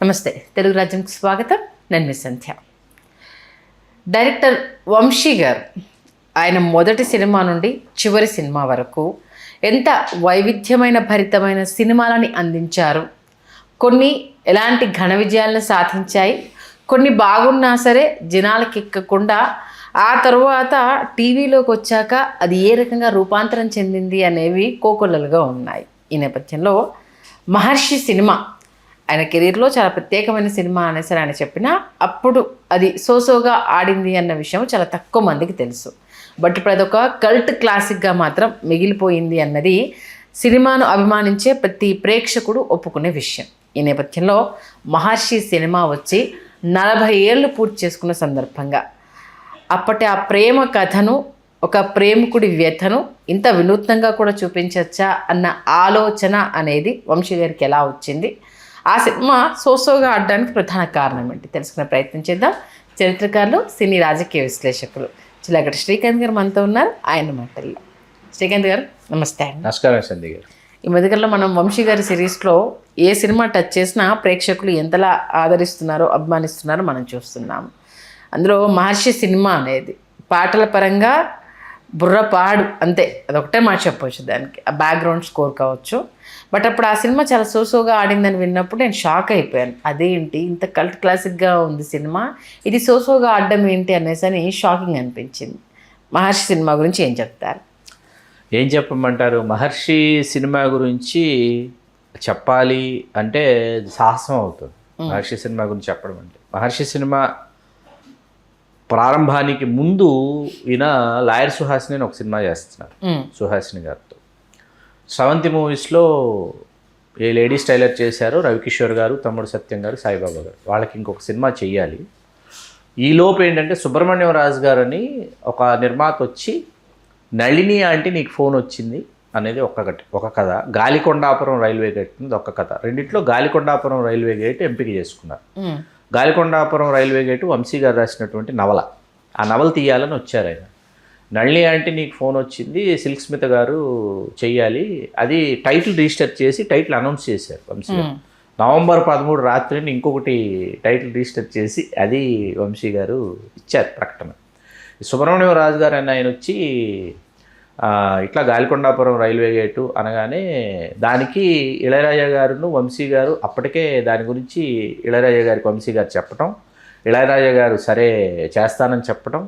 నమస్తే, తెలుగు రాజ్యంకి స్వాగతం. నేను మీ సంధ్య. డైరెక్టర్ వంశీ గారు ఆయన మొదటి సినిమా నుండి చివరి సినిమా వరకు ఎంత వైవిధ్యమైన భరితమైన సినిమాలని అందించారు. కొన్ని ఎలాంటి ఘన విజయాలను సాధించాయి, కొన్ని బాగున్నా సరే జనాలకి ఎక్కకుండా ఆ తర్వాత టీవీలోకి వచ్చాక అది ఏ రకంగా రూపాంతరం చెందింది అనేవి కోకొల్లలుగా ఉన్నాయి. ఈ నేపథ్యంలో మహర్షి సినిమా ఆయన కెరీర్లో చాలా ప్రత్యేకమైన సినిమా అనేసి ఆయన చెప్పినా అప్పుడు అది సోసోగా ఆడింది అన్న విషయం చాలా తక్కువ మందికి తెలుసు. బట్ ఇప్పుడు అదొక కల్ట్ క్లాసిక్గా మాత్రం మిగిలిపోయింది అన్నది సినిమాను అభిమానించే ప్రతి ప్రేక్షకుడు ఒప్పుకునే విషయం. ఈ నేపథ్యంలో మహర్షి సినిమా వచ్చి 40 ఏళ్ళు పూర్తి చేసుకున్న సందర్భంగా అప్పటి ఆ ప్రేమ కథను, ఒక ప్రేమికుడి వ్యథను ఇంత వినూత్నంగా కూడా చూపించచ్చా అన్న ఆలోచన అనేది వంశీ గారికి ఎలా వచ్చింది, ఆ సినిమా సోసోగా ఆడడానికి ప్రధాన కారణం ఏంటి తెలుసుకునే ప్రయత్నం చేద్దాం. చరిత్రకారులు, సినీ రాజకీయ విశ్లేషకులు చిలకటి శ్రీకాంత్ గారు మనతో ఉన్నారు. ఆయన మాటల్లో. శ్రీకాంత్ గారు నమస్తే అండి. నమస్కారం సంధ్య గారు. ఈ మధ్యకాలంలో మనం వంశీ గారి సిరీస్లో ఏ సినిమా టచ్ చేసినా ప్రేక్షకులు ఎంతలా ఆదరిస్తున్నారో, అభిమానిస్తున్నారో మనం చూస్తున్నాము. అందులో మహర్షి సినిమా అనేది పాటల పరంగా బుర్రపాడు అంతే, అదొకటే మాట చెప్పవచ్చు దానికి. ఆ బ్యాక్గ్రౌండ్ స్కోర్ కావచ్చు. బట్ అప్పుడు ఆ సినిమా చాలా సోసోగా ఆడిందని విన్నప్పుడు నేను షాక్ అయిపోయాను. అదేంటి ఇంత కల్ట్ క్లాసిక్గా ఉంది సినిమా, ఇది సోసోగా ఆడడం ఏంటి అనేసి అని షాకింగ్ అనిపించింది. మహర్షి సినిమా గురించి ఏం చెప్తారు? ఏం చెప్పమంటారు? మహర్షి సినిమా గురించి చెప్పాలి అంటే సాహసం అవుతుంది. మహర్షి సినిమా గురించి చెప్పడం అంటే, మహర్షి సినిమా ప్రారంభానికి ముందు ఈయన లాయర్ సుహాసిని అని ఒక సినిమా చేస్తున్నారు సుహాసిని గారితో. స్రవంతి మూవీస్లో ఏ లేడీస్ టైలర్ చేశారో రవికిషోర్ గారు, తమ్ముడు సత్యం గారు, సాయిబాబా గారు, వాళ్ళకి ఇంకొక సినిమా చెయ్యాలి. ఈ లోపు ఏంటంటే సుబ్రహ్మణ్యం రాజు గారని ఒక నిర్మాత వచ్చి నళిని ఆంటీ నీకు ఫోన్ వచ్చింది అనేది ఒక కథ, గాలికొండాపురం రైల్వే గేట్ అనేది ఒక కథ. రెండిట్లో గాలికొండాపురం రైల్వే గేట్ ఎంపిక చేసుకున్నారు. గాలికొండాపురం రైల్వే గేటు వంశీ గారు రాసినటువంటి నవల. ఆ నవల తీయాలని వచ్చారు ఆయన. నళిని ఆంటీ నీకు ఫోన్ వచ్చింది, సిల్క్ స్మిత గారు చెయ్యాలి, అది టైటిల్ రిజిస్టర్ చేసి టైటిల్ అనౌన్స్ చేశారు వంశీ గారు. నవంబర్ 13 రాత్రిని ఇంకొకటి టైటిల్ రిజిస్టర్ చేసి అది వంశీ గారు ఇచ్చారు ప్రకటన. సుబ్రహ్మణ్యం రాజు గారు అని ఆయన వచ్చి ఇట్లా గాలికొండాపురం రైల్వే గేటు అనగానే దానికి ఇళయరాజా గారును వంశీ గారు అప్పటికే దాని గురించి ఇళయరాజా గారికి వంశీ గారు చెప్పటం, ఇళయరాజా గారు సరే చేస్తానని చెప్పటం,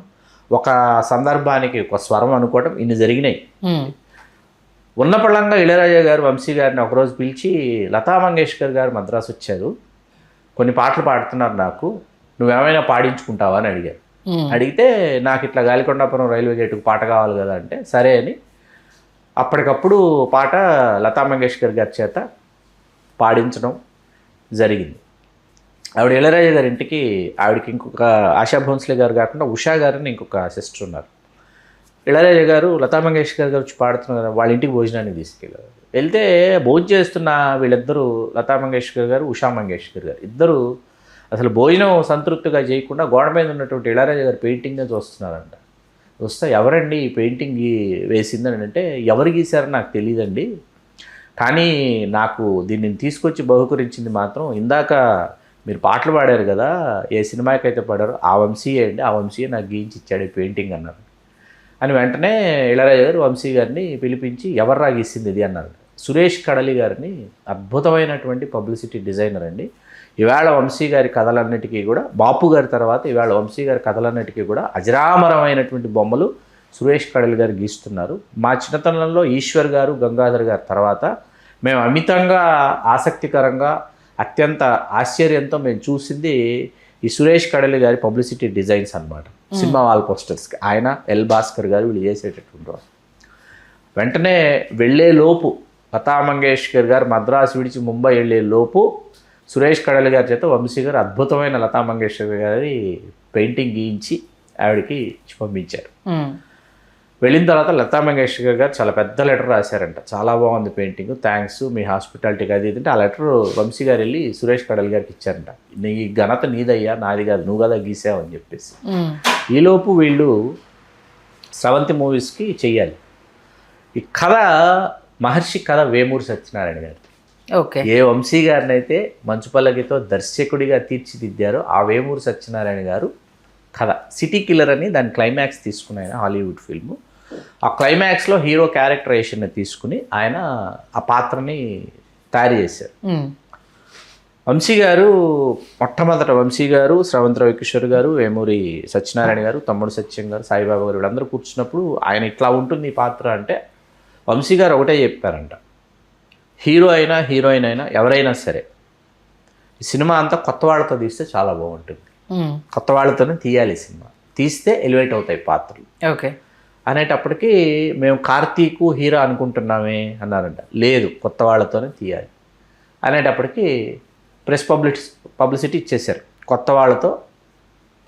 ఒక సందర్భానికి ఒక స్వరం అనుకోవటం, ఇన్ని జరిగినాయి. ఉన్నపళంగా ఇళయరాజా గారు వంశీ గారిని ఒకరోజు పిలిచి, లతా మంగేష్కర్ గారు మద్రాసు వచ్చారు, కొన్ని పాటలు పాడుతున్నారు, నాకు నువ్వేమైనా పాడించుకుంటావా అని అడిగారు. అడిగితే నాకు ఇట్లా గాలికొండాపురం రైల్వే గేటుకు పాట కావాలి కదా అంటే సరే అని అప్పటికప్పుడు పాట లతా మంగేష్కర్ గారి చేత పాడించడం జరిగింది. ఆవిడ ఇళయరాజా గారి ఇంటికి, ఆవిడకి ఇంకొక ఆశా భోన్స్లే గారు కాకుండా ఉషా గారిని ఇంకొక సిస్టర్ ఉన్నారు. ఇళయరాజా గారు లతా మంగేష్కర్ గారు వచ్చి పాడుతున్నారు, వాళ్ళ ఇంటికి భోజనానికి తీసుకెళ్ళారు. వెళ్తే భోజనం చేస్తున్న వీళ్ళిద్దరూ, లతా మంగేష్కర్ గారు, ఉషా మంగేష్కర్ గారు ఇద్దరు అసలు భోజనం సంతృప్తిగా చేయకుండా గోడ మీద ఉన్నటువంటి ఇళయరాజా గారు పెయింటింగ్గా చూస్తున్నారంట. వస్తే ఎవరండి ఈ పెయింటింగ్ వేసిందని అంటే, ఎవరు గీశారని నాకు తెలియదండి, కానీ నాకు దీన్ని తీసుకొచ్చి బహుకరించింది మాత్రం ఇందాక మీరు పాటలు పాడారు కదా, ఏ సినిమాకైతే పాడారో ఆ వంశీయే అండి, ఆ వంశీయే నాకు గీయించి ఇచ్చాడు ఈ పెయింటింగ్ అన్నారు. అని వెంటనే ఇళయరాజా గారు వంశీ గారిని పిలిపించి ఎవర్రా గీసింది ఇది అన్నారు. సురేష్ కడలి గారిని, అద్భుతమైనటువంటి పబ్లిసిటీ డిజైనర్ అండి. ఇవాళ వంశీ గారి కథలన్నిటికీ కూడా, బాపు గారి తర్వాత ఇవాళ వంశీ గారి కథలన్నిటికీ కూడా అజరామరమైనటువంటి బొమ్మలు సురేష్ కడలి గారు గీస్తున్నారు. మా చిన్నతనంలో ఈశ్వర్ గారు, గంగాధర్ గారి తర్వాత మేము అమితంగా ఆసక్తికరంగా, అత్యంత ఆశ్చర్యంతో మేము చూసింది ఈ సురేష్ కడలి గారి పబ్లిసిటీ డిజైన్స్ అన్నమాట. సినిమా వాల్ పోస్టర్స్కి ఆయన, ఎల్ భాస్కర్ గారు వీళ్ళు చేసేటటువంటి. వెంటనే వెళ్ళే లోపు లతా మంగేష్కర్ గారు మద్రాసు విడిచి ముంబై వెళ్ళే లోపు సురేష్ కడలి గారి చేత వంశీ గారు అద్భుతమైన లతా మంగేష్కర్ గారి పెయింటింగ్ గీయించి ఆవిడకి పంపించారు. వెళ్ళిన తర్వాత లతా మంగేష్కర్ గారు చాలా పెద్ద లెటర్ రాశారంట, చాలా బాగుంది పెయింటింగ్, థ్యాంక్స్ మీ హాస్పిటాలిటీకి అది ఇది. ఆ లెటర్ వంశీ గారు వెళ్ళి సురేష్ కడలి గారికి ఇచ్చారంట. నీ ఘనత నీదయ్యా, నాది కాదు, నువ్వు కదా గీసావు అని చెప్పేసి. ఈలోపు వీళ్ళు స్రవంతి మూవీస్కి చెయ్యాలి. ఈ కథ మహర్షి కథ వేమూరి సత్యనారాయణ గారి. ఓకే. ఏ వంశీ గారిని అయితే మంచు పల్లకితో దర్శకుడిగా తీర్చిదిద్దారో ఆ వేమూరి సత్యనారాయణ గారు కథ సిటీ కిల్లర్ అని దాని క్లైమాక్స్ తీసుకుని ఆయన హాలీవుడ్ ఫిల్ము. ఆ క్లైమాక్స్లో హీరో క్యారెక్టరేషన్ని తీసుకుని ఆయన ఆ పాత్రని తయారు చేశారు. వంశీ గారు మొట్టమొదట వంశీ గారు, స్రవంతి కిషోర్ గారు, వేమూరి సత్యనారాయణ గారు, తమ్ముడు సత్యం గారు, సాయిబాబా గారు వీళ్ళందరూ కూర్చున్నప్పుడు ఆయన ఇట్లా ఉంటుంది ఈ పాత్ర అంటే వంశీ గారు ఒకటే చెప్పారంట, హీరో అయినా హీరోయిన్ అయినా ఎవరైనా సరే ఈ సినిమా అంతా కొత్త వాళ్ళతో తీస్తే చాలా బాగుంటుంది, కొత్త వాళ్ళతోనే తీయాలి సినిమా, తీస్తే ఎలివేట్ అవుతాయి పాత్రలు. ఓకే అనేటప్పటికీ మేము కార్తీకు హీరో అనుకుంటున్నామే అన్నారంట. లేదు, కొత్త వాళ్ళతోనే తీయాలి అనేటప్పటికీ ప్రెస్ పబ్లిసిటీ ఇచ్చేశారు. కొత్త వాళ్ళతో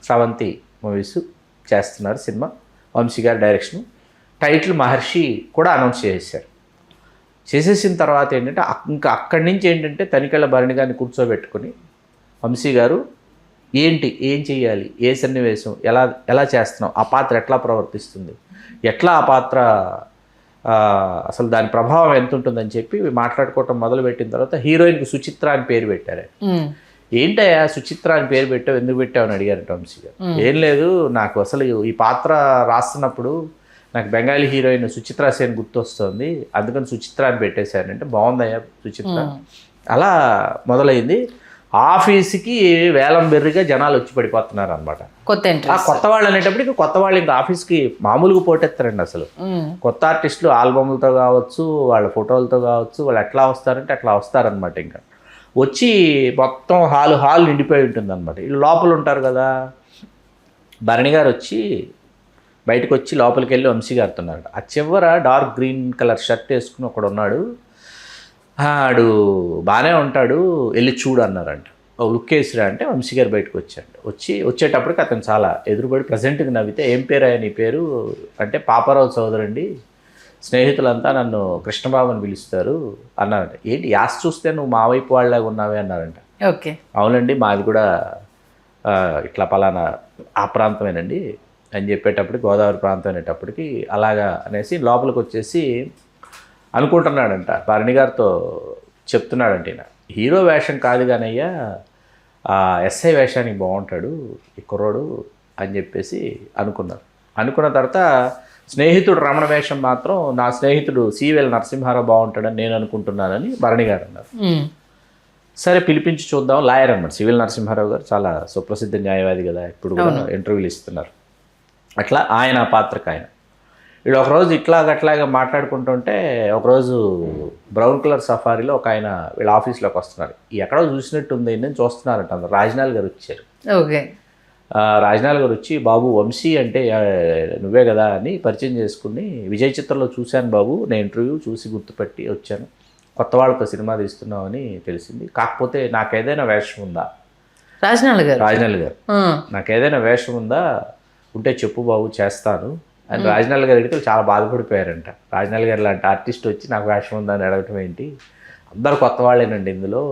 స్రవంతి మూవీస్ చేస్తున్నారు సినిమా, వంశీ గారి డైరెక్షన్, టైటిల్ మహర్షి కూడా అనౌన్స్ చేసేసారు. చేసేసిన తర్వాత ఏంటంటే ఇంకా అక్కడి నుంచి ఏంటంటే తనికెళ్ళ భరణి గారిని కూర్చోబెట్టుకొని వంశీ గారు ఏం చేయాలి, ఏ సన్నివేశం ఎలా చేస్తున్నాం, ఆ పాత్ర ఎట్లా ప్రవర్తిస్తుంది, ఎట్లా ఆ పాత్ర అసలు దాని ప్రభావం ఎంత ఉంటుందని చెప్పి మాట్లాడుకోవటం మొదలుపెట్టిన తర్వాత హీరోయిన్కి సుచిత్ర అని పేరు పెట్టారు. ఏంటయ్యా సుచిత్ర అని పేరు పెట్టావు, ఎందుకు పెట్టావు అని అడిగారు వంశీ గారు. ఏం లేదు, నాకు అసలు ఈ పాత్ర రాస్తున్నప్పుడు నాకు బెంగాలీ హీరోయిన్ సుచిత్రా సేన్ గుర్తొస్తుంది, అందుకని సుచిత్ర అని పెట్టేశానంటే బాగుందయ్యా సుచిత్ర. అలా మొదలైంది. ఆఫీస్కి వేలం బెర్రిగా జనాలు వచ్చి పడిపోతున్నారు అనమాట. కొత్త వాళ్ళు అనేటప్పటికి కొత్త వాళ్ళు ఇంకా ఆఫీస్కి మామూలుగా పోటెత్తారండి. అసలు కొత్త ఆర్టిస్టులు ఆల్బమ్లతో కావచ్చు, వాళ్ళ ఫోటోలతో కావచ్చు, వాళ్ళు ఎట్లా వస్తారంటే అట్లా వస్తారనమాట. ఇంకా వచ్చి మొత్తం హాల్ నిండిపోయి ఉంటుంది అనమాట. వీళ్ళు లోపల ఉంటారు కదా. భరణి గారు వచ్చి బయటకు వచ్చి లోపలికి వెళ్ళి వంశీ గారితో ఉన్నారంట. ఆ చివర డార్క్ గ్రీన్ కలర్ షర్ట్ వేసుకుని ఒకడు ఉన్నాడు, ఆడు బాగానే ఉంటాడు, వెళ్ళి చూడు అన్నారంట. లుక్ వేసిరా అంటే వంశీ గారు బయటకు వచ్చేటప్పటికి అతను చాలా ఎదురుబడి ప్రజెంట్గా నవ్వితే, ఏం పేరు ఆయన నీ పేరు అంటే, పాపారావు చౌదరండి, స్నేహితులంతా నన్ను కృష్ణబాబు అని పిలుస్తారు అన్నారంట. ఏంటి యాస్ చూస్తే నువ్వు మా వైపు వాళ్ళలాగా ఉన్నావే అన్నారంట. ఓకే అవునండి, మాది కూడా ఇట్లా పలానా ఆ ప్రాంతమేనండి అని చెప్పేటప్పుడు, గోదావరి ప్రాంతం అనేటప్పటికి అలాగా అనేసి లోపలికి వచ్చేసి అనుకుంటున్నాడంట. భరణి గారితో చెప్తున్నాడంట, ఈయన హీరో వేషం కాదు కానయ్యా, ఎస్ఐ వేషానికి బాగుంటాడు ఈ కుర్రోడు అని చెప్పేసి అనుకున్న తర్వాత స్నేహితుడు రమణ వేషం మాత్రం నా స్నేహితుడు సివిఎల్ నరసింహారావు బాగుంటాడని నేను అనుకుంటున్నానని భరణి గారు అన్నారు. సరే పిలిపించి చూద్దాం, లాయర్ అన్నమాట సివిఎల్ నరసింహారావు గారు, చాలా సుప్రసిద్ధ న్యాయవాది కదా, ఇప్పుడు కూడా ఇంటర్వ్యూలు ఇస్తున్నారు. అట్లా ఆయన పాత్రకు ఆయన వీడు ఒకరోజు అట్లాగా మాట్లాడుకుంటుంటే ఒకరోజు బ్రౌన్ కలర్ సఫారీలో ఒక ఆయన వీళ్ళ ఆఫీస్లోకి వస్తున్నారు. ఎక్కడో చూసినట్టుంది నేను చూస్తున్నారంట. అందరు రాజనాల్ గారు వచ్చారు. ఓకే రాజనాల్ గారు వచ్చి, బాబు వంశీ అంటే నువ్వే కదా అని పరిచయం చేసుకుని, విజయ్ చిత్రంలో చూశాను బాబు, నేను ఇంటర్వ్యూ చూసి గుర్తుపెట్టి వచ్చాను, కొత్త వాళ్ళతో సినిమా తీస్తున్నామని తెలిసింది, కాకపోతే నాకు ఏదైనా వేషం ఉందా, రాజనాల్ గారు నాకు ఏదైనా వేషం ఉందా, ఉంటే చెప్పు బాబు చేస్తాను అని రాజనాల్ గారు అడిగితే చాలా బాధపడిపోయారంట. రాజనాల్ గారు లాంటి ఆర్టిస్ట్ వచ్చి నాకు వేషం ఉందని అడగటం ఏంటి, అందరు కొత్త వాళ్ళేనండి ఇందులో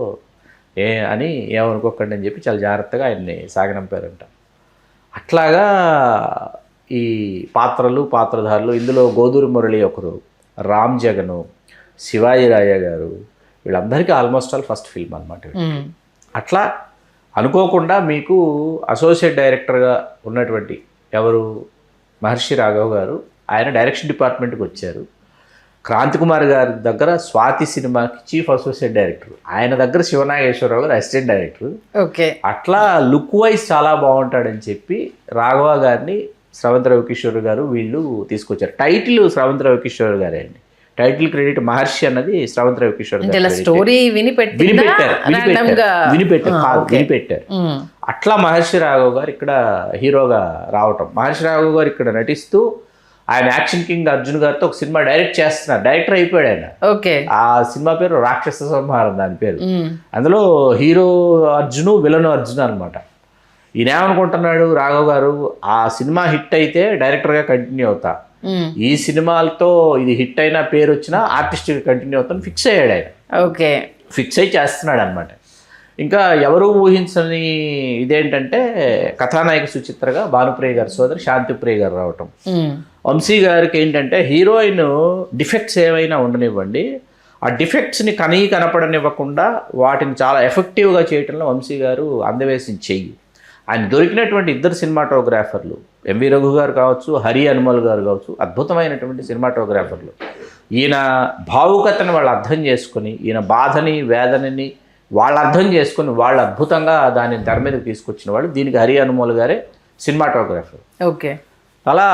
అని ఏమనుకోకండి అని చెప్పి చాలా జాగ్రత్తగా ఆయన్ని సాగనంపారంట. అట్లాగా ఈ పాత్రధారులు ఇందులో గోదూరి మురళి ఒకరు, రామ్ జగను, శివాజీ రాయ గారు, వీళ్ళందరికీ ఆల్మోస్ట్ ఆల్ ఫస్ట్ ఫిల్మ్ అనమాట. అట్లా అనుకోకుండా మీకు అసోసియేట్ డైరెక్టర్గా ఉన్నటువంటి ఎవరు, మహర్షి రాఘవ్ గారు, ఆయన డైరెక్షన్ డిపార్ట్మెంట్కి వచ్చారు. క్రాంతి కుమార్ గారి దగ్గర స్వాతి సినిమాకి చీఫ్ అసోసియేట్ డైరెక్టర్, ఆయన దగ్గర శివనాగేశ్వరరావు గారు అసిస్టెంట్ డైరెక్టర్. ఓకే అట్లా లుక్ వైజ్ చాలా బాగుంటాడని చెప్పి రాఘవ గారిని స్రవంతి రవికిషోర్ గారు వీళ్ళు తీసుకొచ్చారు. టైటిల్ స్రవంతి రవికిషోర్ గారే అండి, టైటిల్ క్రెడిట్ మహర్షి అన్నది స్రవంతి రవికిషోర్ గారు స్టోరీ వినిపెట్టారు. అట్లా మహర్షి రాఘవ్ గారు ఇక్కడ హీరోగా రావటం, మహర్షి రాఘవ్ గారు ఇక్కడ నటిస్తూ ఆయన యాక్షన్ కింగ్ అర్జున్ గారితో ఒక సినిమా డైరెక్ట్ చేస్తున్నారు, డైరెక్టర్ అయిపోయాడు ఆయన. ఓకే ఆ సినిమా పేరు రాక్షస సంహారం, దాని పేరు. అందులో హీరో అర్జును, విలన్ అర్జున్ అనమాట. ఈయన ఏమనుకుంటున్నాడు రాఘవ్ గారు, ఆ సినిమా హిట్ అయితే డైరెక్టర్గా కంటిన్యూ అవుతా, ఈ సినిమాలతో ఇది హిట్ అయినా పేరు వచ్చినా ఆర్టిస్ట్గా కంటిన్యూ అవుతాను ఫిక్స్ అయ్యాడు ఆయన. ఓకే ఫిక్స్ అయ్యి చేస్తున్నాడు అనమాట. ఇంకా ఎవరు ఊహించని ఇదేంటంటే కథానాయక సుచిత్రగా భానుప్రియ గారి సోదరి శాంతిప్రియ గారు రావటం. వంశీ గారికి ఏంటంటే హీరోయిన్ డిఫెక్ట్స్ ఏమైనా ఉండనివ్వండి, ఆ డిఫెక్ట్స్ని కనపడనివ్వకుండా వాటిని చాలా ఎఫెక్టివ్గా చేయటంలో వంశీ గారు అందవేసిన చెయ్యి. ఆయన దొరికినటువంటి ఇద్దరు సినిమాటోగ్రాఫర్లు, ఎంవి రఘు గారు కావచ్చు, హరి హనుమల్ గారు కావచ్చు, అద్భుతమైనటువంటి సినిమాటోగ్రాఫర్లు. ఈయన భావుకతను వాళ్ళు అర్థం చేసుకొని, ఈయన బాధని వేదనని వాళ్ళు అర్థం చేసుకొని వాళ్ళు అద్భుతంగా దాన్ని తెర మీదకి తీసుకొచ్చిన వాళ్ళు. దీనికి హరి హనుమల్ గారే సినిమాటోగ్రాఫర్. ఓకే. అలా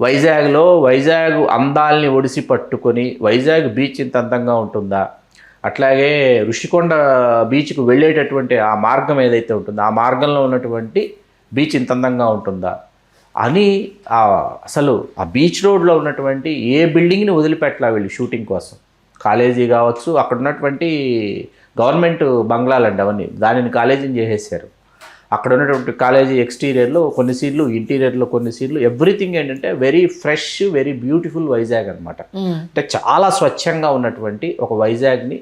వైజాగ్ అందాల్ని ఒడిసి పట్టుకొని, వైజాగ్ బీచ్ ఇంత అందంగా ఉంటుందా, అట్లాగే ఋషికొండ బీచ్కు వెళ్ళేటటువంటి ఆ మార్గం ఏదైతే ఉంటుందో ఆ మార్గంలో ఉన్నటువంటి బీచ్ ఇంత అందంగా ఉంటుందా అని అసలు ఆ బీచ్ రోడ్లో ఉన్నటువంటి ఏ బిల్డింగ్ని వదిలిపెట్టలా వీళ్ళు షూటింగ్ కోసం. కాలేజీ కావచ్చు, అక్కడ ఉన్నటువంటి గవర్నమెంట్ బంగ్లాలండి అవన్నీ, దానిని కాలేజీని చేసేసారు. అక్కడ ఉన్నటువంటి కాలేజీ ఎక్స్టీరియర్లో కొన్ని సీన్లు, ఇంటీరియర్లో కొన్ని సీన్లు, ఎవ్రీథింగ్ ఏంటంటే very fresh, very beautiful Vizag అనమాట. అంటే చాలా స్వచ్ఛంగా ఉన్నటువంటి ఒక వైజాగ్ని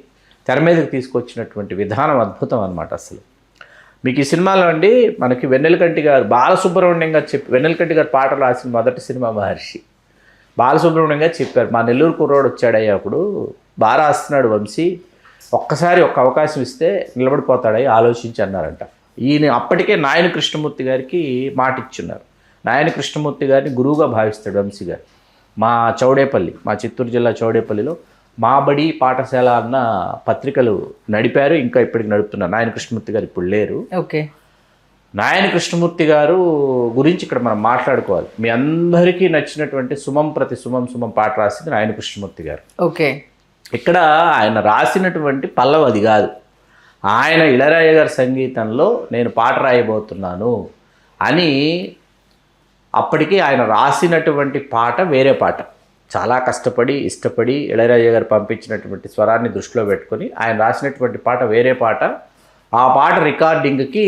తెర మీదకి తీసుకొచ్చినటువంటి విధానం అద్భుతం అనమాట. అసలు మీకు ఈ సినిమాలో అండి మనకి వెన్నెలకంటి గారు, బాలసుబ్రహ్మణ్యం గారు వెన్నెలకంటి గారు పాటలు రాసిన మొదటి సినిమా మహర్షి. బాలసుబ్రహ్మణ్యం గారు చెప్పారు, మా నెల్లూరు కుర్రోడు వచ్చాడయ్యా, అప్పుడు బాగా రాస్తున్నాడు వంశీ, ఒక్కసారి ఒక్క అవకాశం ఇస్తే నిలబడిపోతాడయ్యి, ఆలోచించి అన్నారంట. ఈయన అప్పటికే నాయని కృష్ణమూర్తి గారికి మాట ఇచ్చున్నారు. నాయని కృష్ణమూర్తి గారిని గురువుగా భావిస్తాడు వంశీ గారు. మా చౌడేపల్లి, మా చిత్తూరు జిల్లా చౌడేపల్లిలో మా బడి పాఠశాల అన్న పత్రికలు నడిపారు, ఇంకా ఇప్పటికి నడుపుతున్నారు. నాయని కృష్ణమూర్తి గారు ఇప్పుడు లేరు. ఓకే. నాయని కృష్ణమూర్తి గారు గురించి ఇక్కడ మనం మాట్లాడుకోవాలి. మీ అందరికీ నచ్చినటువంటి సుమం ప్రతి సుమం పాట రాసింది నాయని కృష్ణమూర్తి గారు. ఓకే. ఇక్కడ ఆయన రాసినటువంటి పల్లవి అది కాదు, ఆయన ఇళయరాజా గారి సంగీతంలో నేను పాట రాయబోతున్నాను అని అప్పటికి ఆయన రాసినటువంటి పాట వేరే పాట. చాలా కష్టపడి ఇష్టపడి ఇళయరాజా గారు పంపించినటువంటి స్వరాన్ని దృష్టిలో పెట్టుకొని ఆయన రాసినటువంటి పాట వేరే పాట. ఆ పాట రికార్డింగ్కి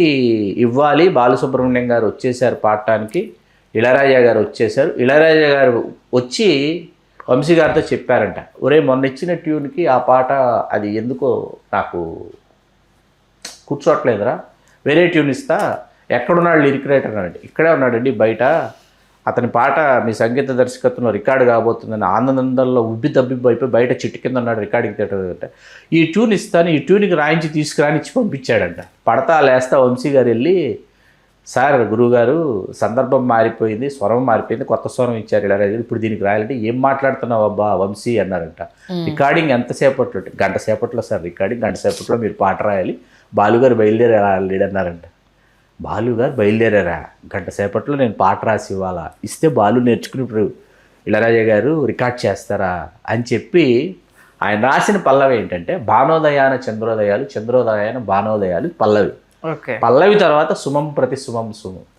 ఇవ్వాలి, బాలసుబ్రహ్మణ్యం గారు వచ్చేసారు పాడటానికి, ఇళయరాజా గారు వచ్చేసారు. ఇళయరాజా గారు వచ్చి వంశీ గారితో చెప్పారంట, ఒరే మొన్న ఇచ్చిన ట్యూన్కి ఆ పాట అది ఎందుకో నాకు కూర్చోట్లేదురా, వేరే ట్యూన్ ఇస్తా, ఎక్కడున్నాడు లిరిక్ రైటర్ అన్నాడు. ఇక్కడే ఉన్నాడండి బయట, అతని పాట మీ సంగీత దర్శకత్వంలో రికార్డు కాబోతుందని ఆనందంలో అయిపోయి బయట చెట్టు కింద ఉన్నాడు రికార్డింగ్ థియేటర్. ఈ ట్యూన్ ఇస్తాను, ఈ ట్యూన్కి రాయించి తీసుకురానిచ్చి పంపించాడంట. పడతా లేస్తా వంశీ గారు వెళ్ళి, సార్ గురువుగారు సందర్భం మారిపోయింది, స్వరం మారిపోయింది, కొత్త స్వరం ఇచ్చారు ఇళయరాజా, ఇప్పుడు దీనికి రాయాలంటే ఏం మాట్లాడుతున్నావు అబ్బా వంశీ అన్నారంట. రికార్డింగ్ ఎంతసేపట్లో? గంట సేపట్లో సార్ రికార్డింగ్, గంట సేపట్లో మీరు పాట రాయాలి, బాలుగారు బయలుదేరారా అన్నారంట. బాలుగారు బయలుదేరారా, గంట సేపట్లో నేను పాట రాసి ఇవ్వాలా, ఇస్తే బాలు నేర్చుకుని ఇప్పుడు ఇళయరాజా గారు రికార్డ్ చేస్తారా అని చెప్పి ఆయన రాసిన పల్లవి ఏంటంటే భానోదయాన చంద్రోదయాలు, చంద్రోదయాన భానోదయాలు పల్లవి. పల్లవి తర్వాత సుమం ప్రతి సుమం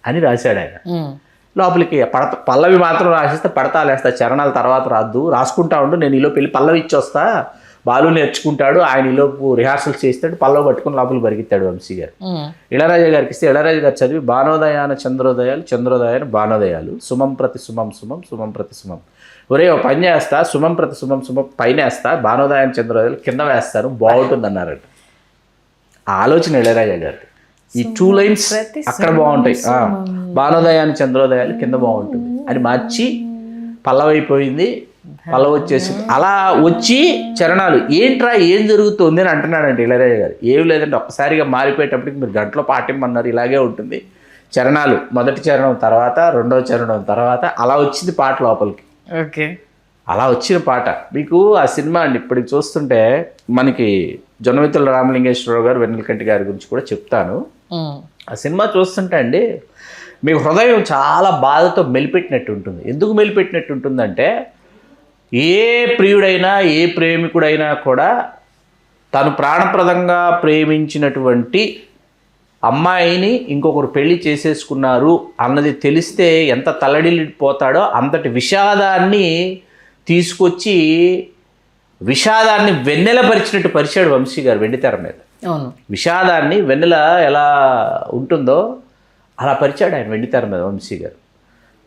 అని రాశాడు ఆయన. లోపలికి పల్లవి మాత్రం రాసిస్తే పడతా లేస్తా, చరణాల తర్వాత రాద్దు, రాసుకుంటా ఉండు, నేను ఈలోపు వెళ్ళి పల్లవి ఇచ్చొస్తా, బాలు నేర్చుకుంటాడు, ఆయన ఈలోపు రిహార్సల్స్ చేస్తాడు, పల్లవి పట్టుకుని లోపలికి పరిగెత్తాడు వంశీ గారు. ఇళయరాజా గారికి ఇస్తే ఇళయరాజా గారు చదివి భానోదయాన చంద్రోదయాలు, చంద్రోదయాన భానోదయాలు, సుమం ప్రతి సుమం ప్రతి సుమం. ఒరే ఓ పని చేస్తా, సుమం ప్రతి సుమం పైన వేస్తా, భానోదయాన చంద్రోదయాలు కింద వేస్తాను, బాగుంటుంది అన్నారట. ఆ ఆలోచన ఇళయరాజా గారు. ఈ 2 లైన్స్ అక్కడ బాగుంటాయి, భానోదయాన్ని చంద్రోదయాలు కింద బాగుంటుంది అని మార్చి పల్లవైపోయింది, పల్లవి వచ్చేసింది. అలా వచ్చి చరణాలు ఏంట్రా ఏం జరుగుతుంది అని అంటున్నాడంటే ఇళయరాజా గారు. ఏమి లేదంటే ఒక్కసారిగా మారిపోయేటప్పటికి మీరు గంటలో పాటిమ్మన్నారు, ఇలాగే ఉంటుంది. చరణాలు మొదటి చరణం తర్వాత, రెండవ చరణం తర్వాత అలా వచ్చింది పాట లోపలికి. ఓకే. అలా వచ్చిన పాట మీకు ఆ సినిమా అండి ఇప్పటికి చూస్తుంటే మనకి జొన్నవిత్తుల రామలింగేశ్వరరావు గారు, వెన్నెలకంటి గారి గురించి కూడా చెప్తాను. ఆ సినిమా చూస్తుంటే అండి మీకు హృదయం చాలా బాధతో మెలిపెట్టినట్టు ఉంటుంది. ఎందుకు మెలిపెట్టినట్టు ఉంటుందంటే ఏ ప్రియుడైనా ఏ ప్రేమికుడైనా కూడా తను ప్రాణప్రదంగా ప్రేమించినటువంటి అమ్మాయిని ఇంకొకరు పెళ్లి చేసేసుకున్నారు అన్నది తెలిస్తే ఎంత తల్లడిల్లిపోతాడో అంతటి విషాదాన్ని తీసుకొచ్చి విషాదాన్ని వెన్నెలపరిచినట్టు పరిచాడు వంశీ గారు వెండితెర మీద. విషాదాన్ని వెన్నెల ఎలా ఉంటుందో అలా పరిచాడు ఆయన వెండితెర మీద వంశీ గారు.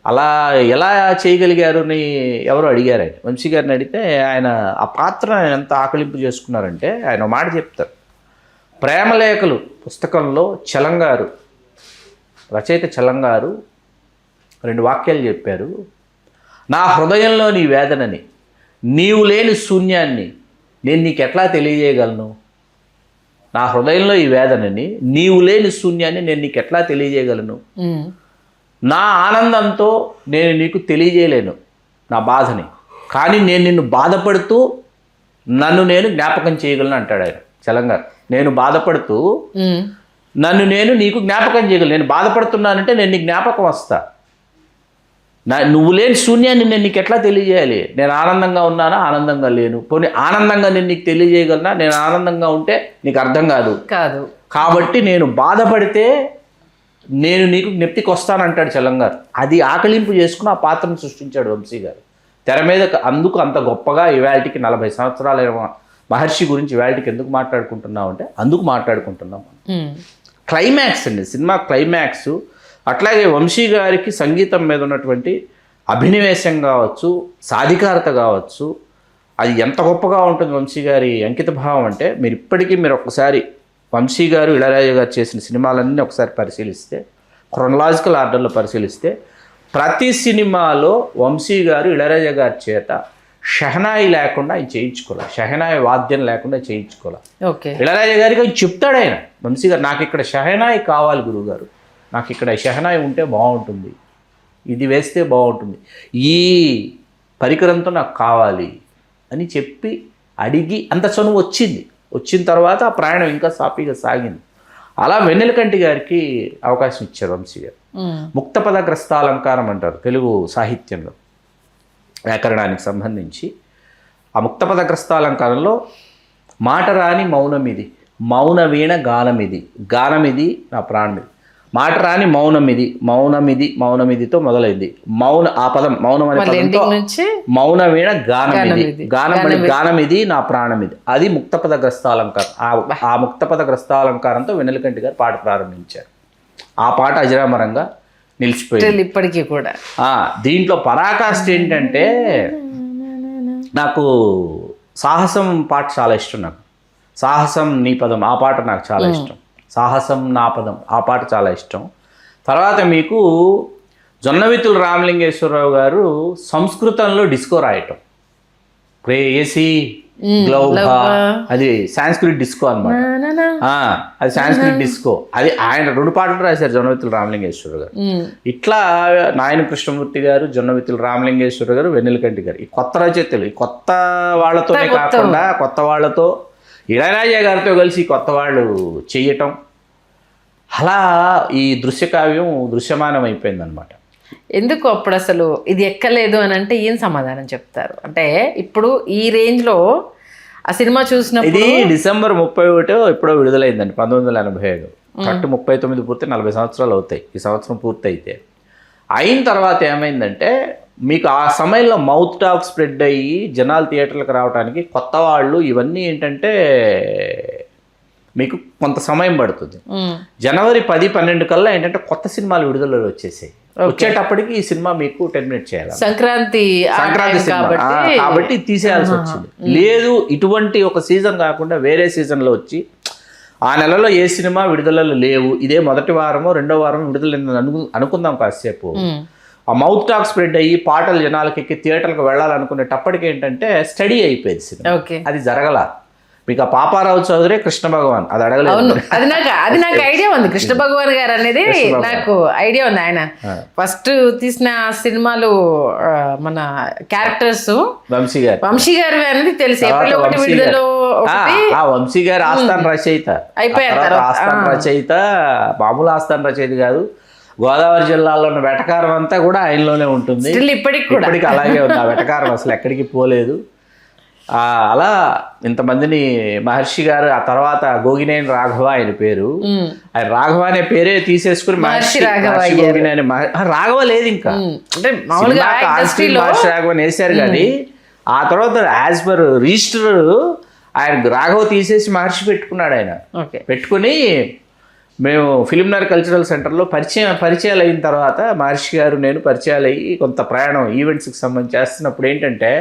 అలా ఎలా చేయగలిగారు అని ఎవరో అడిగారు ఆయన. వంశీ గారిని అడిగితే ఆయన ఆ పాత్ర ఎంత ఆకలింపు చేసుకున్నారంటే ఆయన మాట చెప్తారు. ప్రేమలేఖలు పుస్తకంలో చలంగారు, రచయిత చలంగారు 2 వాక్యాలు చెప్పారు. నా హృదయంలో నీ వేదనని, నీవు లేని శూన్యాన్ని, నేను నీకు ఎట్లా తెలియజేయగలను? నా హృదయంలో ఈ వేదనని, నీవు లేని శూన్యాన్ని నేను నీకు ఎట్లా తెలియజేయగలను? నా ఆనందంతో నేను నీకు తెలియజేయలేను నా బాధని, కానీ నేను నిన్ను బాధపడుతూ నన్ను నేను జ్ఞాపకం చేయగలను అంటాడు ఆయన చలంగారు. నేను బాధపడుతూ నన్ను నేను నీకు జ్ఞాపకం చేయగలను. నేను బాధపడుతున్నానంటే నేను నీకు జ్ఞాపకం వస్తా. నువ్వు లేని శూన్యాన్ని నేను నీకు ఎట్లా తెలియజేయాలి? నేను ఆనందంగా ఉన్నానా? ఆనందంగా లేను. పోనీ ఆనందంగా నేను నీకు తెలియజేయగలనా? నేను ఆనందంగా ఉంటే నీకు అర్థం కాదు. కాబట్టి నేను బాధపడితే నేను నీకు జ్ఞప్తికి వస్తానంటాడు చలంగారు. అది ఆకలింపు చేసుకుని ఆ పాత్రను సృష్టించాడు వంశీ గారు తెర మీద. అందుకు అంత గొప్పగా ఇవాళకి 40 సంవత్సరాల మహర్షి గురించి ఇవాళకి ఎందుకు మాట్లాడుకుంటున్నాం అంటే అందుకు మాట్లాడుకుంటున్నాం. క్లైమాక్స్ అండి సినిమా క్లైమాక్స్. అట్లాగే వంశీ గారికి సంగీతం మీద ఉన్నటువంటి అభినవేశం కావచ్చు, సాధికారత కావచ్చు, అది ఎంత గొప్పగా ఉంటుంది వంశీ గారి అంకిత భావం అంటే మీరు ఒక్కసారి వంశీ గారు ఇళయరాజా గారు చేసిన సినిమాలన్నీ ఒకసారి పరిశీలిస్తే, క్రొనలాజికల్ ఆర్డర్లో పరిశీలిస్తే, ప్రతి సినిమాలో వంశీ గారు ఇళయరాజా గారి చేత షహనాయి లేకుండా ఆయన చేయించుకోవాలి, షహనాయి వాద్యం లేకుండా చేయించుకోవాలి. ఇళయరాజా గారికి ఆయన చెప్తాడు ఆయన వంశీ గారు, నాకు ఇక్కడ షహనాయి కావాలి గురువుగారు, నాకు ఇక్కడ షహనాయి ఉంటే బాగుంటుంది, ఇది వేస్తే బాగుంటుంది, ఈ పరికరంతో నాకు కావాలి అని చెప్పి అడిగి అంత చనువు వచ్చిన తర్వాత ఆ ప్రయాణం ఇంకా సాఫీగా సాగింది. అలా వెన్నెలకంటి గారికి అవకాశం ఇచ్చారు వంశీ గారు. ముక్తపదగ్రస్తాలంకారం అంటారు తెలుగు సాహిత్యంలో వ్యాకరణానికి సంబంధించి. ఆ ముక్తపదగ్రస్తాలంకారంలో మాట రాని మౌనమిది, మౌన వీణ గానమిది, గానమిది నా ప్రాణమిది, మాట రాని మౌనమిది, మౌనమిది మౌనమిదితో మొదలైంది. ఆ పదం మౌనం అనే పదంతో మౌన వీణ గానమిది, గానమిది నా ప్రాణమిది. అది ముక్తపదగ్రస్తాలంకారం. ఆ ముక్తపదగ్రస్తాలంకారంతో వెన్నెలకంటి గారు పాట ప్రారంభించారు. ఆ పాట అజరామరంగా నిలిచిపోయింది ఇప్పటికీ కూడా. దీంట్లో పరాకాష్ఠ ఏంటంటే నాకు సాహసం పాట చాలా ఇష్టం. నాకు సాహసం నీ పదం ఆ పాట నాకు చాలా ఇష్టం. సాహసం నా పదం ఆ పాట చాలా ఇష్టం. తర్వాత మీకు జొన్నవితుల రామలింగేశ్వరరావు గారు సంస్కృతంలో డిస్కో రాయటం, ప్రేయసి గ్లౌభా, అది సాంస్క్రిట్ డిస్కో అనమాట. అది సాంస్క్రిట్ డిస్కో. అది ఆయన 2 పాటలు రాశారు జొన్నవితుల రామలింగేశ్వర గారు. ఇట్లా నాయన కృష్ణమూర్తి గారు, జొన్నవితుల రామలింగేశ్వర గారు, వెన్నెలకంటి గారు, ఈ కొత్త రచయితలు, ఈ కొత్త వాళ్ళతోనే కాకుండా కొత్త వాళ్ళతో ఇళయరాజా గారితో కలిసి కొత్త వాళ్ళు చెయ్యటం, అలా ఈ దృశ్యకావ్యం దృశ్యమానం అయిపోయిందనమాట. ఎందుకు అప్పుడు అసలు ఇది ఎక్కలేదు అని అంటే ఏం సమాధానం చెప్తారు? అంటే ఇప్పుడు ఈ రేంజ్లో ఆ సినిమా చూసినప్పుడు, ఇది డిసెంబర్ 31 ఎప్పుడో విడుదలైందండి 1985. కరెక్ట్ 39 పూర్తి 40 సంవత్సరాలు అవుతాయి ఈ సంవత్సరం పూర్తి అయితే. అయిన తర్వాత ఏమైందంటే మీకు ఆ సమయంలో మౌత్ టాక్ స్ప్రెడ్ అయ్యి జనాలు థియేటర్లకు రావడానికి కొత్త వాళ్ళు ఇవన్నీ ఏంటంటే మీకు కొంత సమయం పడుతుంది. జనవరి 10-12 కల్లా ఏంటంటే కొత్త సినిమాలు విడుదలలో వచ్చేసాయి. వచ్చేటప్పటికి ఈ సినిమా మీకు టెర్మినేట్ చేయాలి, సంక్రాంతి సినిమా కాబట్టి తీసేయాల్సి వచ్చింది. లేదు ఇటువంటి ఒక సీజన్ కాకుండా వేరే సీజన్లో వచ్చి ఆ నెలలో ఏ సినిమా విడుదలలో లేవు, ఇదే మొదటి వారమో రెండో వారమో విడుదల అనుకుందాం కాసేపు. ఆ మౌత్ టాక్ స్ప్రెడ్ అయ్యి పాటలు జనాలకి ఎక్కి థియేటర్లకు వెళ్ళాలనుకునేటప్పటికి ఏంటంటే స్టడీ అయిపోయింది సినిమా. అది జరగల. మీకు ఆ పాపారావు చౌదరి కృష్ణ భగవాన్ అది అడగలేదు. అది నాకు ఐడియా ఉంది. కృష్ణ భగవాన్ గారు అనేది నాకు ఐడియా ఉంది. ఆయన ఫస్ట్ తీసిన సినిమాలు మన క్యారెక్టర్స్ వంశీ గారు అనేది తెలిసి ఏప్రిల్ 1 విడుదలలో వంశీ గారు ఆస్థాన రచయిత అయిపోయారు. ఆస్థాన రచయిత మామూలు ఆస్థాన రచయిత కాదు, గోదావరి జిల్లాలో ఉన్న వెటకారం అంతా కూడా ఆయనలోనే ఉంటుంది. ఇప్పటికి అలాగే ఉంది. ఆ వెటకారం అసలు ఎక్కడికి పోలేదు. అలా ఇంతమందిని మహర్షి గారు ఆ తర్వాత గోగినేని రాఘవ ఆయన పేరు, ఆయన రాఘవ అనే పేరే తీసేసుకుని మహర్షి గోగినేని రాఘవ లేదు ఇంకా, మహర్షి రాఘవ వేశారు. కానీ ఆ తర్వాత యాజ్ పర్ రిజిస్టర్ ఆయన రాఘవ తీసేసి మహర్షి పెట్టుకున్నాడు. ఆయన పెట్టుకుని మేము ఫిలింనగర్ కల్చరల్ సెంటర్లో పరిచయాలు అయిన తర్వాత మహర్షి గారు నేను పరిచయాలు అయ్యి కొంత ప్రయాణం ఈవెంట్స్కి సంబంధించి చేస్తున్నప్పుడు ఏంటంటే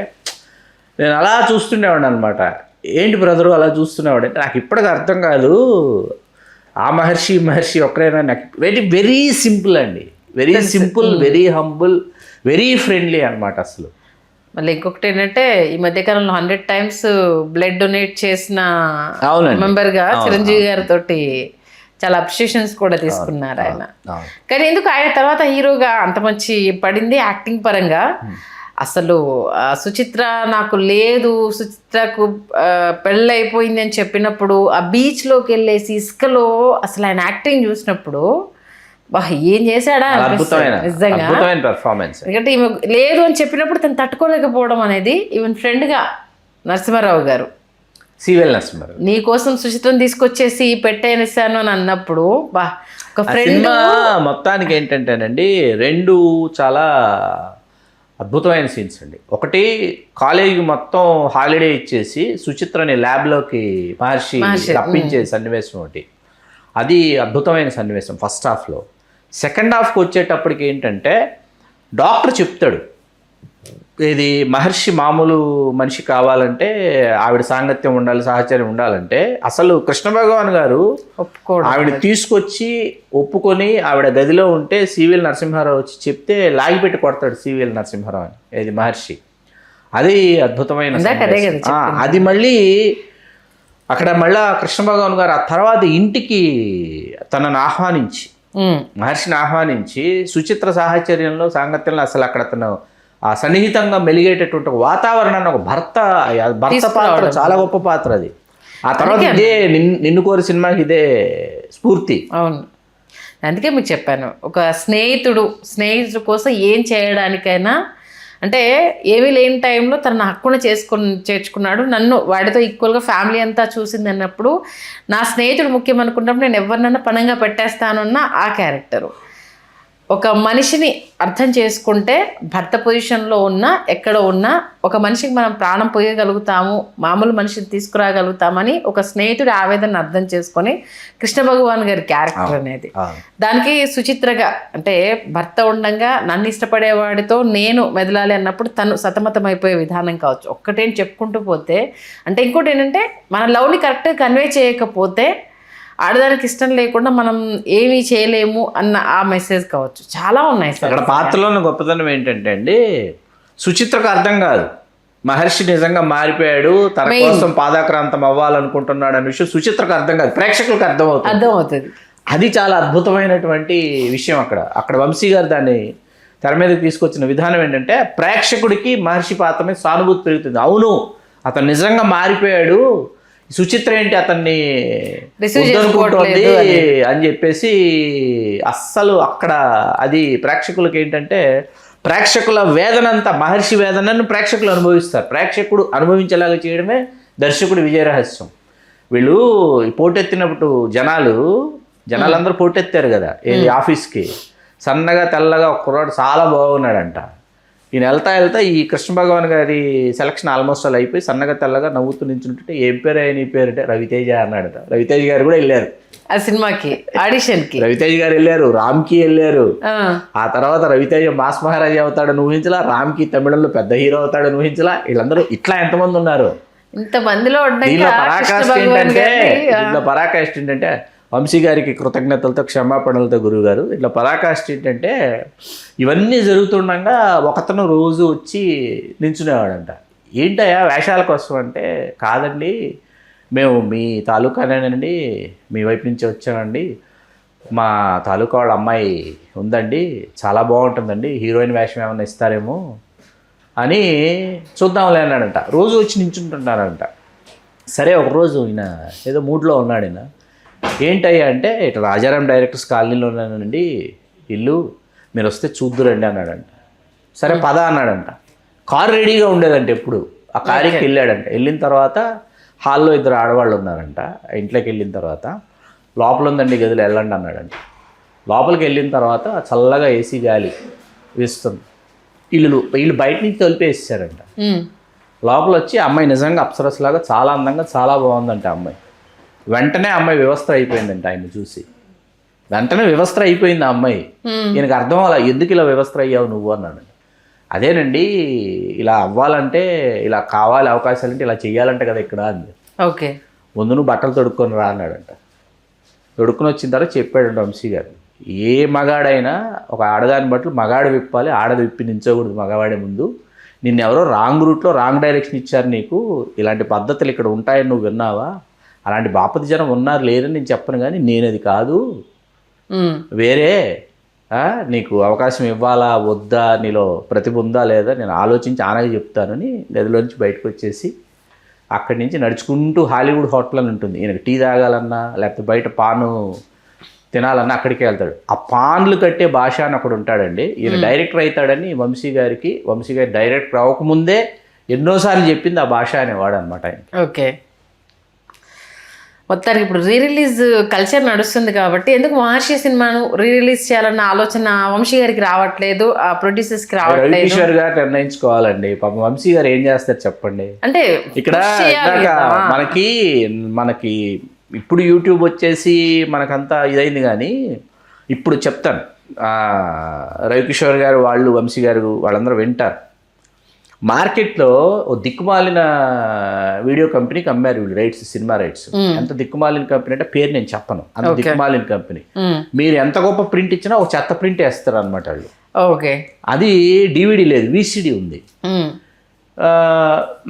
నేను అలా చూస్తుండేవాడిని అనమాట. ఏంటి బ్రదరు అలా చూస్తున్నవాడు అంటే నాకు ఇప్పటికి అర్థం కాదు, ఆ మహర్షి ఒక్కరైనా. నాకు వెరీ సింపుల్ అండి, very simple, very humble, very friendly అనమాట. అసలు మళ్ళీ ఇంకొకటి ఏంటంటే ఈ మధ్యకాలంలో 100 times బ్లడ్ డొనేట్ చేసిన అవునండి. మెంబర్గా చిరంజీవి గారితో చాలా అప్రిషియేషన్స్ కూడా తీసుకున్నారు ఆయన. కానీ ఎందుకు ఆయన తర్వాత హీరోగా అంత మంచి పడింది యాక్టింగ్ పరంగా. అసలు సుచిత్ర నాకు లేదు, సుచిత్రకు పెళ్ళైపోయింది అని చెప్పినప్పుడు ఆ బీచ్లోకి వెళ్ళేసి ఇసుకలో అసలు ఆయన యాక్టింగ్ చూసినప్పుడు ఏం చేశాడా నిజంగా. ఎందుకంటే ఈమె లేదు అని చెప్పినప్పుడు తను తట్టుకోలేకపోవడం అనేది ఈవెన్ ఫ్రెండ్గా నరసింహారావు గారు సివిల్ నరసింహారావు నీ కోసం సుచిత్రను తీసుకొచ్చేసి పెట్టేనిస్తాను అని అన్నప్పుడు ఒక ఫ్రెండ్ మొత్తానికి ఏంటంటేనండి 2 చాలా అద్భుతమైన సీన్స్ అండి. ఒకటి కాలేజీకి మొత్తం హాలిడే ఇచ్చేసి సుచిత్రని ల్యాబ్లోకి మహర్షి రప్పించే సన్నివేశం ఒకటి, అది అద్భుతమైన సన్నివేశం ఫస్ట్ హాఫ్లో. సెకండ్ హాఫ్కి వచ్చేటప్పటికి ఏంటంటే డాక్టర్ చెప్తాడు, ఇది మహర్షి మామూలు మనిషి కావాలంటే ఆవిడ సాంగత్యం ఉండాలి, సహచర్యం ఉండాలంటే అసలు కృష్ణ భగవాన్ గారు ఆవిడ తీసుకొచ్చి ఒప్పుకొని ఆవిడ గదిలో ఉంటే సివిల్ నరసింహారావు వచ్చి చెప్తే లాగిపెట్టి కొడతాడు సివిల్ నరసింహారావు అని, ఇది మహర్షి. అది అద్భుతమైన అది. మళ్ళీ అక్కడ మళ్ళా కృష్ణ భగవాన్ గారు ఆ తర్వాత ఇంటికి తనను ఆహ్వానించి మహర్షిని ఆహ్వానించి సుచిత్ర సాహచర్యంలో సాంగత్యంలో అసలు అక్కడ తను ఆ సన్నిహితంగా మెలిగేటటువంటి ఒక వాతావరణాన్ని ఒక భర్త పాత్ర చాలా గొప్ప పాత్ర అది. ఆ తర్వాత ఇదే నిన్ను కోరి సినిమాకి ఇదే స్ఫూర్తి. అవును, అందుకే మీకు చెప్పాను, ఒక స్నేహితుడు కోసం ఏం చేయడానికైనా అంటే ఏమీ లేని టైంలో తన హక్కును చేర్చుకున్నాడు, నన్ను వాడితో ఈక్వల్గా ఫ్యామిలీ అంతా చూసింది అన్నప్పుడు నా స్నేహితుడు ముఖ్యం అనుకున్నప్పుడు నేను ఎవరినన్నా పనంగా పెట్టేస్తానన్న ఆ క్యారెక్టరు. ఒక మనిషిని అర్థం చేసుకుంటే భర్త పొజిషన్లో ఉన్నా ఎక్కడ ఉన్నా ఒక మనిషికి మనం ప్రాణం పోయగలుగుతాము, మామూలు మనిషిని తీసుకురాగలుగుతామని ఒక స్నేహితుడి ఆవేదన అర్థం చేసుకొని కృష్ణ భగవాన్ గారి క్యారెక్టర్ అనేది. దానికి సుచిత్రగా అంటే భర్త ఉండంగా నన్ను ఇష్టపడేవాడితో నేను మెదలాలి అన్నప్పుడు తను సతమతం అయిపోయే విధానం కావచ్చు. ఒక్కటేం చెప్పుకుంటూ పోతే అంటే ఇంకోటి ఏంటంటే మన లవ్ని కరెక్ట్గా కన్వే చేయకపోతే ఆడదానికి ఇష్టం లేకుండా మనం ఏమీ చేయలేము అన్న ఆ మెసేజ్ కావచ్చు. చాలా ఉన్నాయి సార్ అక్కడ పాత్రలోని గొప్పతనం ఏంటంటే అండి, సుచిత్రకు అర్థం కాదు మహర్షి నిజంగా మారిపోయాడు, తన కోసం పాదాక్రాంతం అవ్వాలనుకుంటున్నాడు అనే విషయం సుచిత్రకు అర్థం కాదు, ప్రేక్షకులకు అర్థమవుతుంది. అది చాలా అద్భుతమైనటువంటి విషయం. అక్కడ వంశీ గారు దాన్ని తెర మీదకి తీసుకొచ్చిన విధానం ఏంటంటే ప్రేక్షకుడికి మహర్షి పాత్ర మీద సానుభూతి పెరుగుతుంది. అవును అతను నిజంగా మారిపోయాడు, సుచిత్ర ఏంటి అతన్ని వద్దనుకుంటోంది అని చెప్పేసి అస్సలు అక్కడ అది ప్రేక్షకులకి ఏంటంటే ప్రేక్షకుల వేదనంతా మహర్షి వేదనను ప్రేక్షకులు అనుభవిస్తారు. ప్రేక్షకుడు అనుభవించేలాగా చేయడమే దర్శకుడు విజయ రహస్యం. వీళ్ళు పోటెత్తినప్పుడు జనాలందరూ పోటెత్తారు కదా ఏది ఆఫీస్కి, సన్నగా తెల్లగా ఒక కుర్రాడు చాలా బాగున్నాడంట. ఈయన వెళ్తా ఈ కృష్ణ భగవాన్ గారి సెలక్షన్ ఆల్మోస్ట్ అలా అయిపోయి సన్నగా తెల్లగా నవ్వుతూ నించుంటుంటే ఏం పేరు ఆయన ఈ పేరు అంటే రవితేజ అన్నాడట. రవితేజ గారు కూడా వెళ్ళారు ఆ సినిమాకి ఆడిషన్కి, రవితేజ గారు వెళ్ళారు, రామ్కి వెళ్ళారు. ఆ తర్వాత రవితేజ మాస్ మహారాజా అవుతాడని ఊహించలా, రామ్కి తమిళంలో పెద్ద హీరో అవుతాడని ఊహించలా. వీళ్ళందరూ ఇట్లా ఎంతమంది ఉన్నారు ఇంతమందిలో. దీనిలో పరాకాష్ట ఏంటంటే వంశీ గారికి కృతజ్ఞతలతో క్షమాపణలతో గురువు గారు. ఇట్లా పరాకాష్ట ఏంటంటే ఇవన్నీ జరుగుతుండగా ఒకతను రోజు వచ్చి నించునేవాడంట. ఏంటయ్యా వేషాల కోసం అంటే, కాదండి మేము మీ తాలూకానేనండి, మీ వైపు నుంచి వచ్చామండి, మా తాలూకా వాళ్ళ అమ్మాయి ఉందండి, చాలా బాగుంటుందండి, హీరోయిన్ వేషం ఏమైనా ఇస్తారేమో అని చూద్దాంలే అన్నాడంట. రోజు వచ్చి నించుంటున్నారంట. సరే ఒకరోజు ఈయన ఏదో మూడ్లో ఉన్నాడు. ఈయన ఏంటయ్యా అంటే ఇట్లా రాజారాం డైరెక్టర్స్ కాలనీలో ఉన్నానండి ఇల్లు, మీరు వస్తే చూద్దురండి అన్నాడంట. సరే పద అన్నాడంట. కారు రెడీగా ఉండేదంట ఎప్పుడు, ఆ కారుకి వెళ్ళాడంట. వెళ్ళిన తర్వాత హాల్లో 2 ఆడవాళ్ళు ఉన్నారంట. ఇంట్లోకి వెళ్ళిన తర్వాత లోపల ఉందండి గదిలో వెళ్ళండి అన్నాడంట. లోపలికి వెళ్ళిన తర్వాత చల్లగా ఏసీ గాలి వీస్తుంది. వీళ్ళు బయట నుంచి తలిపేసారంట. లోపల వచ్చి అమ్మాయి నిజంగా అప్సరస్లాగా చాలా అందంగా చాలా బాగుందంట అమ్మాయి. వెంటనే అమ్మాయి వ్యవస్థ అయిపోయిందంట. ఆయన చూసి వెంటనే వ్యవస్థ అయిపోయింది ఆ అమ్మాయి. ఈయనకు అర్థం అవ్వాలి, ఎందుకు ఇలా వ్యవస్థ అయ్యావు నువ్వు అన్నాడు. అదేనండి ఇలా అవ్వాలంటే, ఇలా కావాలి అవకాశాలంటే ఇలా చెయ్యాలంటే కదా ఇక్కడ అంది. ఓకే ముందు నువ్వు బట్టలు తొడుక్కొని రా అన్నాడంట. తొడుక్కుని వచ్చిన తర్వాత చెప్పాడంట వంశీ గారు, ఏ మగాడైనా ఒక ఆడదాని బట్టలు మగాడు విప్పాలి, ఆడది విప్పి నించోకూడదు మగవాడి ముందు. నిన్నెవరో రాంగ్ రూట్లో రాంగ్ డైరెక్షన్ ఇచ్చారు నీకు, ఇలాంటి పద్ధతులు ఇక్కడ ఉంటాయని నువ్వు విన్నావా, అలాంటి బాపతి జనం ఉన్నారు లేరని నేను చెప్పను, కానీ నేను అది కాదు, వేరే నీకు అవకాశం ఇవ్వాలా వద్దా, నీలో ప్రతిభ ఉందా లేదా నేను ఆలోచించి ఆనగా చెప్తానని గదిలోంచి బయటకు వచ్చేసి అక్కడి నుంచి నడుచుకుంటూ హాలీవుడ్ హోటల్ అని ఉంటుంది, ఈయనకి టీ తాగాలన్నా లేకపోతే బయట పాను తినాలన్నా అక్కడికే వెళ్తాడు. ఆ పాన్లు కట్టే భాష అని ఒకడు ఉంటాడండి, ఈయన డైరెక్టర్ అవుతాడని వంశీ గారి డైరెక్టర్ అవ్వకముందే ఎన్నోసార్లు చెప్పింది ఆ భాష అనేవాడు అనమాట ఆయన. ఓకే, మొత్తానికి ఇప్పుడు రీ రిలీజ్ కల్చర్ నడుస్తుంది కాబట్టి ఎందుకు మహర్షి సినిమాను రీ రిలీజ్ చేయాలన్న ఆలోచన వంశీ గారికి రావట్లేదు, ఆ ప్రొడ్యూసర్స్కి రావట్లేదు? రవికిషోర్ గారు నిర్ణయించుకోవాలండి. పాపం వంశీ గారు ఏం చేస్తారు చెప్పండి. అంటే ఇక్కడ మనకి ఇప్పుడు యూట్యూబ్ వచ్చేసి మనకంతా ఇదైంది, కానీ ఇప్పుడు చెప్తాను, రవికిషోర్ గారు వాళ్ళు వంశీ గారు వాళ్ళందరూ వింటారు. మార్కెట్లో ఓ దిక్కుమాలిన వీడియో కంపెనీకి అమ్మారు వీళ్ళు రైట్స్, సినిమా రైట్స్. ఎంత దిక్కుమాలిన కంపెనీ అంటే పేరు నేను చెప్పను, అంత దిక్కుమాలిన కంపెనీ. మీరు ఎంత గొప్ప ప్రింట్ ఇచ్చినా ఒక చెత్త ప్రింట్ వేస్తారు అనమాట వాళ్ళు. ఓకే, అది డివిడి లేదు, విసిడి ఉంది.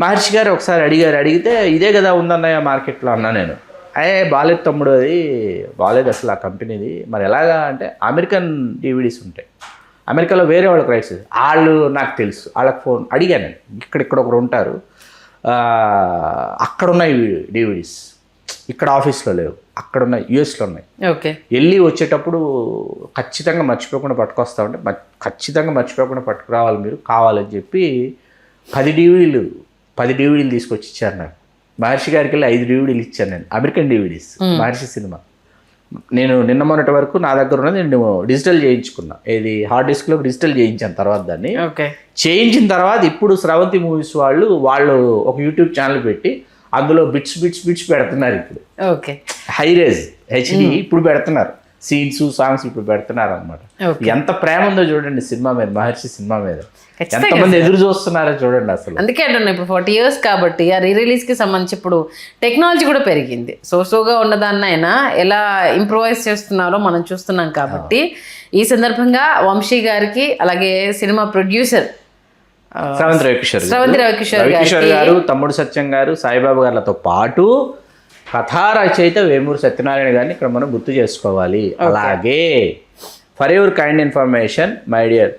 మహర్షి గారు ఒకసారి అడిగితే ఇదే కదా ఉందన్నయ్య మార్కెట్లో అన్నా నేను. బాలేదు తమ్ముడు, అది బాలేదు అసలు ఆ కంపెనీది. మరి ఎలాగా అంటే అమెరికన్ డివిడీస్ ఉంటాయి, అమెరికాలో వేరే వాళ్ళకి రైట్స్, వాళ్ళు నాకు తెలుసు, వాళ్ళకి ఫోన్ అడిగాను నేను, ఇక్కడ ఒకరు ఉంటారు, అక్కడ ఉన్నాయి డివిడీస్, ఇక్కడ ఆఫీస్లో లేవు, అక్కడ ఉన్నాయి, యూఎస్లో ఉన్నాయి. ఓకే, వెళ్ళి వచ్చేటప్పుడు ఖచ్చితంగా మర్చిపోకుండా పట్టుకొస్తామంటే ఖచ్చితంగా మర్చిపోకుండా పట్టుకురావాలి మీరు, కావాలని చెప్పి 10 డివిడీలు తీసుకొచ్చి ఇచ్చారు నాకు. మహర్షి గారికి వెళ్ళి 5 డివిడీలు ఇచ్చాను నేను, అమెరికన్ డివిడీస్, మహర్షి సినిమా. నేను నిన్న మొన్నటి వరకు నా దగ్గర ఉన్నది నేను డిజిటల్ చేయించుకున్నా, ఏది హార్డ్ డిస్క్లో డిజిటల్ చేయించాను. తర్వాత దాన్ని చేయించిన తర్వాత ఇప్పుడు స్రవంతి మూవీస్ వాళ్ళు ఒక యూట్యూబ్ ఛానల్ పెట్టి అందులో బిట్స్ పెడుతున్నారు. ఇప్పుడు హైరేజ్ హెచ్డి ఇప్పుడు పెడుతున్నారు, సీన్స్ సాంగ్స్ ఇప్పుడు పెడుతున్నారు అనమాట. ఎంత ప్రేమ ఉందో చూడండి సినిమా మీద, మహర్షి సినిమా మీద ఎంతమంది ఎదురు చూస్తున్నారో చూడండి అసలు. అందుకే అంటున్నా, ఇప్పుడు 40 years కాబట్టి ఆ రీ రిలీజ్కి సంబంధించి ఇప్పుడు టెక్నాలజీ కూడా పెరిగింది. సోగా ఉన్నదాన్నైనా ఎలా ఇంప్రూవైజ్ చేస్తున్నారో మనం చూస్తున్నాం కాబట్టి ఈ సందర్భంగా వంశీ గారికి అలాగే సినిమా ప్రొడ్యూసర్ శ్రవంతి రవికిషోర్ గారు, తమ్ముడు సత్యం గారు, సాయిబాబా గారులతో పాటు కథా రచయిత వేమూరి సత్యనారాయణ గారిని ఇక్కడ మనం గుర్తు చేసుకోవాలి. అలాగే for your kind information my dear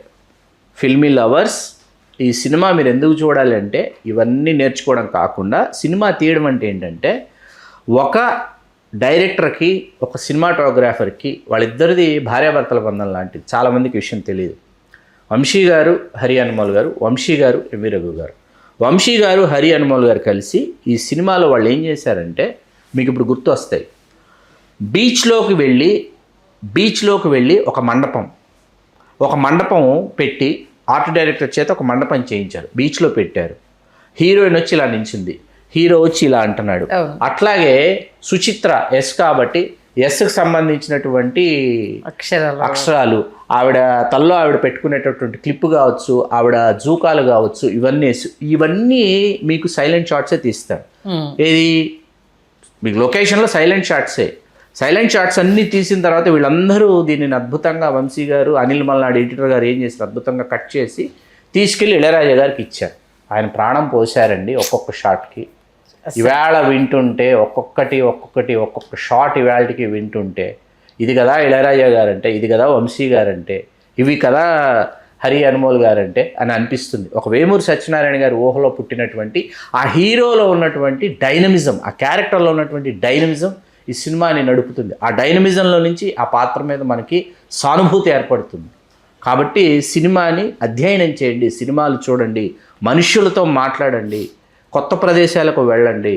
filmy lovers, ఈ సినిమా మీరు ఎందుకు చూడాలి అంటే ఇవన్నీ నేర్చుకోవడం కాకుండా, సినిమా తీయడం అంటే ఏంటంటే ఒక డైరెక్టర్కి ఒక సినిమాటోగ్రాఫర్కి వాళ్ళిద్దరిది భార్యాభర్తల బంధం లాంటిది. చాలామందికి విషయం తెలియదు. వంశీ గారు, హరి హనుమాల్ గారు, వంశీ గారు, ఎంవి రఘు గారు, వంశీ గారు, హరి హనుమాల్ గారు కలిసి ఈ సినిమాలో వాళ్ళు ఏం చేశారంటే మీకు ఇప్పుడు గుర్తు వస్తాయి. బీచ్లోకి వెళ్ళి ఒక మండపం పెట్టి ఆర్ట్ డైరెక్టర్ చేత ఒక మండపం చేయించారు, బీచ్లో పెట్టారు. హీరోయిన్ వచ్చి ఇలా నించింది, హీరో వచ్చి ఇలా అంటున్నాడు. అట్లాగే సుచిత్ర ఎస్ కాబట్టి ఎస్కి సంబంధించినటువంటి అక్షరాలు, ఆవిడ తల్లో ఆవిడ పెట్టుకునేటటువంటి క్లిప్ కావచ్చు, ఆవిడ జూకాలు కావచ్చు, ఇవన్నీ మీకు సైలెంట్ షాట్సే తీస్తారు. ఏది మీకు లొకేషన్లో సైలెంట్ షాట్స్ అన్నీ తీసిన తర్వాత వీళ్ళందరూ దీనిని అద్భుతంగా వంశీ గారు, అనిల్ మల్నాడు ఎడిటర్ గారు ఏం చేశారు, అద్భుతంగా కట్ చేసి తీసుకెళ్ళి ఇళయరాజా గారికి ఇచ్చారు. ఆయన ప్రాణం పోశారండి ఒక్కొక్క షాట్కి. ఇవాళ వింటుంటే ఒక్కొక్క షాట్ ఇవాళకి వింటుంటే ఇది కదా ఇళయరాజా గారంటే, ఇది కదా వంశీ గారంటే, ఇవి కదా హరి హనుమాల్ గారంటే అని అనిపిస్తుంది. ఒక వేమూరి సత్యనారాయణ గారి ఊహలో పుట్టినటువంటి ఆ హీరోలో ఉన్నటువంటి డైనమిజం, ఆ క్యారెక్టర్లో ఉన్నటువంటి డైనమిజం ఈ సినిమాని నడుపుతుంది. ఆ డైనమిజంలో నుంచి ఆ పాత్ర మీద మనకి సానుభూతి ఏర్పడుతుంది. కాబట్టి సినిమాని అధ్యయనం చేయండి, సినిమాలు చూడండి, మనుష్యులతో మాట్లాడండి, కొత్త ప్రదేశాలకు వెళ్ళండి,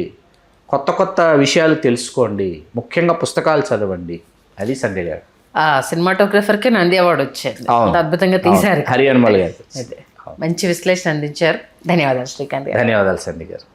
కొత్త విషయాలు తెలుసుకోండి, ముఖ్యంగా పుస్తకాలు చదవండి. అది సంజయ్ గారు. సినిమాటోగ్రఫర్కే నంది అవార్డు వచ్చారు, అద్భుతంగా తీశారు. హరి హనుమాల్ గారు మంచి విశ్లేషణ అందించారు. ధన్యవాదాలు శ్రీకాంత్ గారు. ధన్యవాదాలు సంజయ్ గారు.